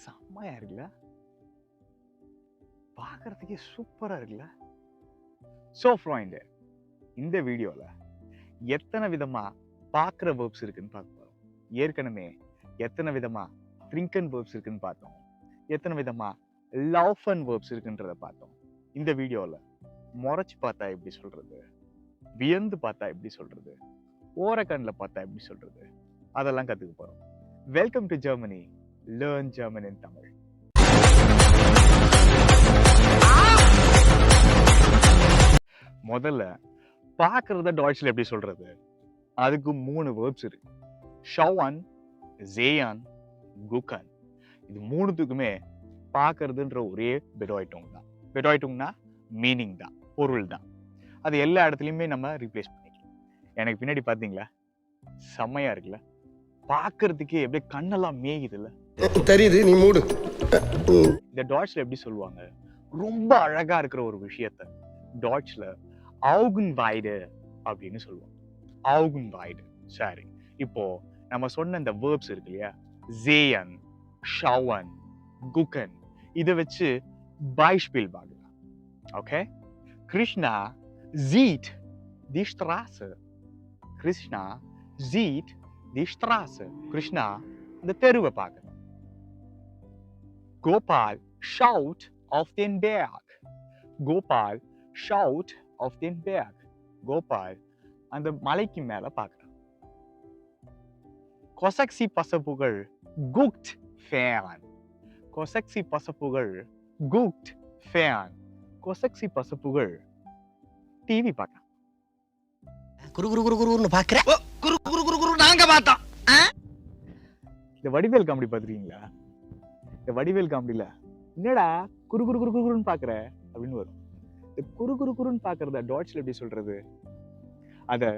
செம்மையா இருக்குல்ல, பார்க்கறதுக்கே சூப்பரா இருக்குல்ல. ஸோ ஃப்ரெண்ட், இந்த வீடியோல எத்தனை விதமா பார்க்குற வேர்ப்ஸ் இருக்குன்னு பார்க்க போறோம். ஏற்கனவே எத்தனை விதமா த்ரிங்கன் வேர்ப்ஸ் இருக்குன்னு பார்த்தோம், எத்தனை விதமா லவ்ஃபன் வேர்ப்ஸ் இருக்குன்றத பார்த்தோம். இந்த வீடியோல முறைச்சு பார்த்தா எப்படி சொல்றது, வியந்து பார்த்தா எப்படி சொல்றது, ஓரக்கண்ணில் பார்த்தா எப்படி சொல்றது, அதெல்லாம் கத்துக்க போறோம். Welcome to Germany, learn German in Tamil. முதல்ல பார்க்கறத டாய்ச்ல எப்படி சொல்றது, அதுக்கு 3 வேர்ப்ஸ் இருக்கு. ஷவுன், சேயான், குக்கன். இது மூணுத்துக்குமே பார்க்கறதுன்ற ஒரே பெடாய்டோங் தான். பெடாய்டோங்னா மீனிங் தான், பொருள் தான். அது எல்லா இடத்துலையுமே நம்ம ரீப்ளேஸ் பண்ணிக்கலாம். எனக்கு பின்னாடி பார்த்தீங்களா, செம்மையா இருக்குல்ல, பார்க்கறதுக்கே எப்படி கண்ணெல்லாம் மேயுதுல்ல. தெரியுது, நீ மூடு. இந்த டாட்ச்ல எப்படி சொல்லுவாங்க, ரொம்ப அழகா இருக்கிற ஒரு விஷயத்த டாட்ச்ல ஆகுன்வைடு அப்படின்னு சொல்லுவாங்க. ஆகுன்வைடு. சரி, இப்போ நம்ம சொன்ன இந்த வேர்ப்ஸ் இருக்கு இல்லையா, சேயன், ஷவுன், குக்கன், இதை வச்சு பைஸ்பில் பார்க்கலாம். Okay, Krishna sieht die Straße. Krishna sieht die Straße. Krishna இந்த தெருவை பார்க்கணும். Gopal schaut auf den Berg. Gopal schaut auf den Berg. Gopal அந்த மலைக்கு மேல பார்க்கறான். Kosakshi Pasapugal guckt fern. Kosakshi Pasapugal guckt fern. Kosakshi Pasapugal TV பார்க்கறான். குரு குரு குரு குருன்னு பாக்குற. குரு குரு குரு குரு நாங்க பார்த்தோம். இந்த வடிவேல் காமெடி பாத்துறீங்களா? இந்த வடிவேல் காமெடியில என்னடா குரு குரு குரு குருன்னு பாக்குற அப்படின்னு வரும். இந்த குரு குரு குருன்னு பாக்குறத டாட்ச்ல எப்படி சொல்றது, அத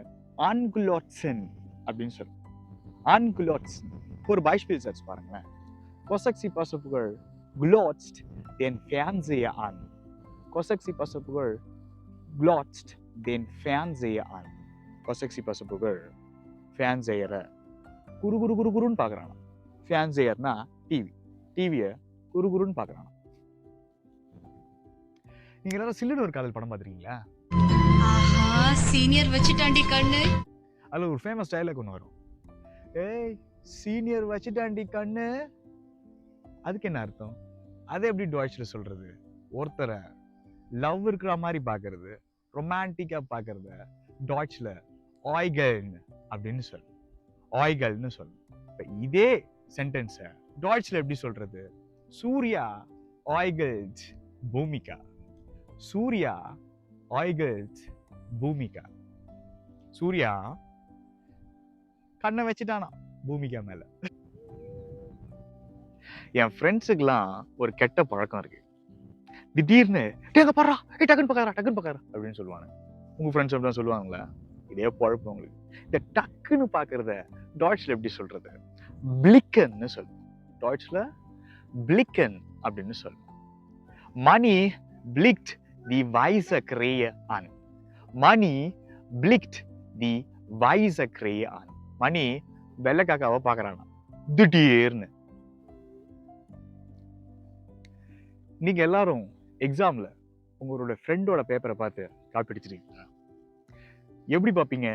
ஆன்குலோட்சன் அப்படின்னு சொல்றோம். ஆன்குலோட்சன். ஒரு பைஸ்பில் சர்ச் பாருங்களேன். Kosakshi பசப்புகள் glotzt den Fernseher an. கொசக்சி பசப்புகள் glotzt den Fernseher an. கொசக்சி பசப்புகள் ஃபேன்சேயரை குரு குரு குரு குருன்னு பாக்குறானா. ஃபேன்சேயர்னா டிவி, டிவியை குரு குருன்னு பாக்குறானா. நீங்க எல்லாரும் சில்லுன்னு ஒரு காதல் படம் பாத்துருக்கீங்களா? ஆஹா, சீனியர் வச்சுட்டாண்டி கண்ணு. அதுல ஒரு ஃபேமஸ் டயலாக் ஒன்று வரும், ஏய் சீனியர் வச்சுட்டாண்டி கண்ணு. அதுக்கு என்ன அர்த்தம்? அதை எப்படி டாய்ச்ல சொல்றது? ஒருத்தரை லவ் இருக்கிற மாதிரி பாக்குறது, ரொமான்டிக்கா பாக்குறத டாய்ச்ல ஆய்கல்னு அப்படின்னு சொல்லும். ஆய்கல்னு சொல்லும். இப்ப இதே சென்டென்ஸை டாய்ச்ல எப்படி சொல்றது? சூர்யா ஆய்கல்ட் பூமிகா. சூர்யா ஆய்கல்ட் பூமிகா. சூர்யா கண்ணை வச்சுட்டானா பூமிகா மேல. என் ஃப்ரெண்ட்ஸுக்கெல்லாம் ஒரு கெட்ட பழக்கம் இருக்கு. திடீர்னு டேங்க பாடுறா, டக்குன்னு பக்காரா டக்குன்னு பக்காரா அப்படின்னு சொல்லுவாங்க. உங்க ஃப்ரெண்ட்ஸ் அப்படிதான் சொல்லுவாங்களா? இதே பழக்கம் உங்களுக்கு. இந்த டக்குன்னு பாக்குறத டாய்ச்ல எப்படி சொல்றது? பிளிக்கன்னு சொல்லுவோம். டாய்ச்ல பிளிக்கன் அப்படின்னு சொல்லுவோம். மணி பிளிக்ட் தி வைஸ கிரேய ஆன். Money பிளிக்ட் the வைஸ கிரேய on. மணி வெள்ளைக்காக்காவை பாக்குறானா திடீர்னு. நீங்க எல்லாரும் எக்ஸாம்ல உங்களோட ஃப்ரெண்டோட பேப்பரை பார்த்து காப்பி அடிச்சிருக்கீங்களா? எப்படி பார்ப்பீங்க?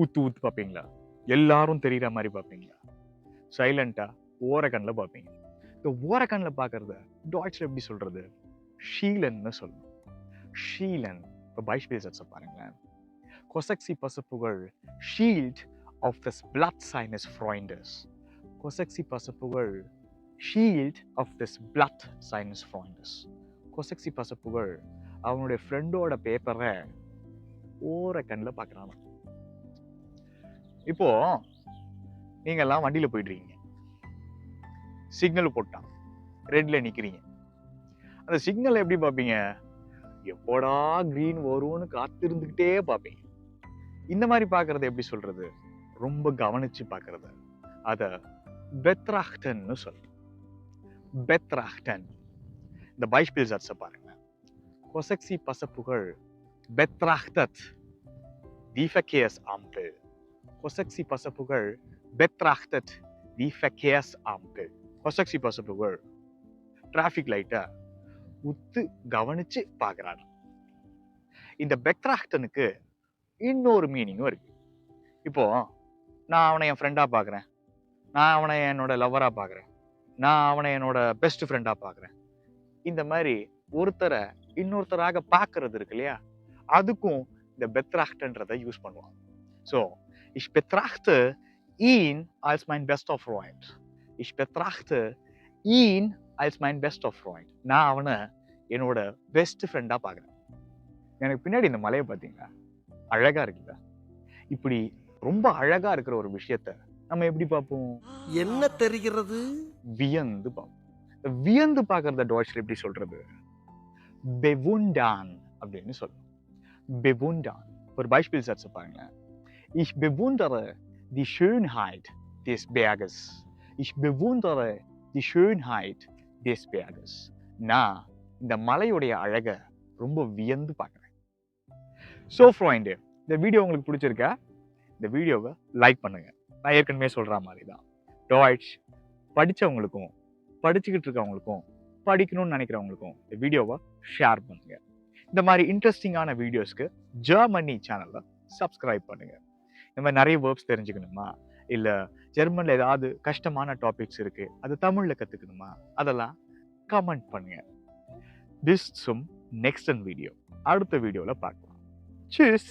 ஊத்து ஊத்து பார்ப்பீங்களா? எல்லாரும் தெரியுற மாதிரி பார்ப்பீங்களா? சைலண்டா ஓரக்கண்ணில் பார்ப்பீங்க. இந்த ஓரக்கண்ணில் பார்க்கறத டாய்ச்ல எப்படி சொல்றது? ஷீலன்னு சொல்லணும். ஷீலன். இப்போ பைஸ்பில் சர்ச்சை பாருங்களேன். கொசக்சி பசப்புகள் ஷீல்ட் ஆஃப் திஸ் பிளட் சைனஸ் ஃப்ராய்ண்டஸ். கொசக்சி பசப்புகள் ஷீல்ட் ஆஃப் திஸ் பிளட் சைனஸ் ஃப்ராய்ண்டஸ். கொசக்சி பசப்புகள் அவனுடைய ஃப்ரெண்டோட பேப்பரை ஓரக்கண்ணில் பார்க்குறாங்க. இப்போ நீங்க எல்லாம் வண்டியில போயிட்டு இருக்கீங்க, சிக்னல் போட்டான், ரெட்ல நிக்கிறீங்க. அந்த சிக்னல் எப்படி பார்ப்பீங்க? எப்போடா கிரீன் வரும்னு காத்திருந்துகிட்டே பார்ப்பீங்க. இந்த மாதிரி பார்க்கறத எப்படி சொல்றது? ரொம்ப கவனிச்சு பார்க்கறத அத பெத்ராக்டன்னு சொல்றோம். பெத்ராக்டன். இந்த பைஸ்பில் சர்ச்சை பாருங்க. Kosakshi Pasapugal betrachtet die Verkehrsampel. Kosakshi Pasapugal betrachtet die Verkehrsampel. Kosakshi Pasapugal traffic லைட்டை உத்து கவனிச்சு பார்க்கறான். இந்த பெக்ராக்டனுக்கு இன்னொரு மீனிங்கும் இருக்கு. இப்போ நான் அவனை என் ஃப்ரெண்டா பார்க்கறேன், நான் அவனை என்னோட லவ்வரா பார்க்கறேன், நான் அவனை என்னோட பெஸ்ட் ஃப்ரெண்டா பார்க்கறேன். இந்த மாதிரி ஒருத்தரை இன்னொருத்தராக பார்க்கறது இருக்கு இல்லையா, அதுக்கும் இந்த பெத்ராக்ட்ன்றதை யூஸ் பண்ணுவாங்க. So ich betrachte ihn als mein bester Freund. Ich betrachte ihn als mein bester Freund. நான் அவனை என்னோட பெஸ்ட் ஃப்ரெண்டா பார்க்கறேன். எனக்கு பின்னாடி இந்த மலையை பார்த்தீங்களா, அழகா இருக்குல்ல? இப்படி ரொம்ப அழகா இருக்கிற ஒரு விஷயத்த நம்ம எப்படி பார்ப்போம்? என்ன தெரிகிறது? வியந்து பார்ப்போம். வியந்து பார்க்கறத டாய்ச்ல எப்படி சொல்றது? bewundern அப்படின்னு சொல்லுவோம். bewundern. ஒரு Beispiel Satz பாருங்களேன். Ich bewundere die Schönheit des Berges. Ich bewundere die Schönheit des Berges. நான் இந்த மலையுடைய அழகை ரொம்ப வியந்து பார்க்கறேன். So friend, இந்த வீடியோ உங்களுக்கு பிடிச்சிருக்கா? இந்த வீடியோவை லைக் பண்ணுங்க. நான் ஏற்கனவே சொல்ற மாதிரி தான், டாய்ச் படிச்சவங்களுக்கும் படிச்சுக்கிட்டு இருக்கவங்களுக்கும் படிக்கணும்னு நினைக்கிறவங்களுக்கும் இந்த வீடியோவை ஷேர் பண்ணுங்க. இந்த மாதிரி இன்ட்ரெஸ்டிங்கான வீடியோஸ்க்கு ஜெர்மனி சேனலை சப்ஸ்கிரைப் பண்ணுங்க. இந்த மாதிரி நிறைய வேர்ப்ஸ் தெரிஞ்சுக்கணுமா, இல்லை ஜெர்மனில் ஏதாவது கஷ்டமான டாபிக்ஸ் இருக்கு அது தமிழில் கற்றுக்கணுமா, அதெல்லாம் கமெண்ட் பண்ணுங்க. Bis zum nächsten Video. அடுத்த வீடியோவில் பார்க்கலாம். Tschüss.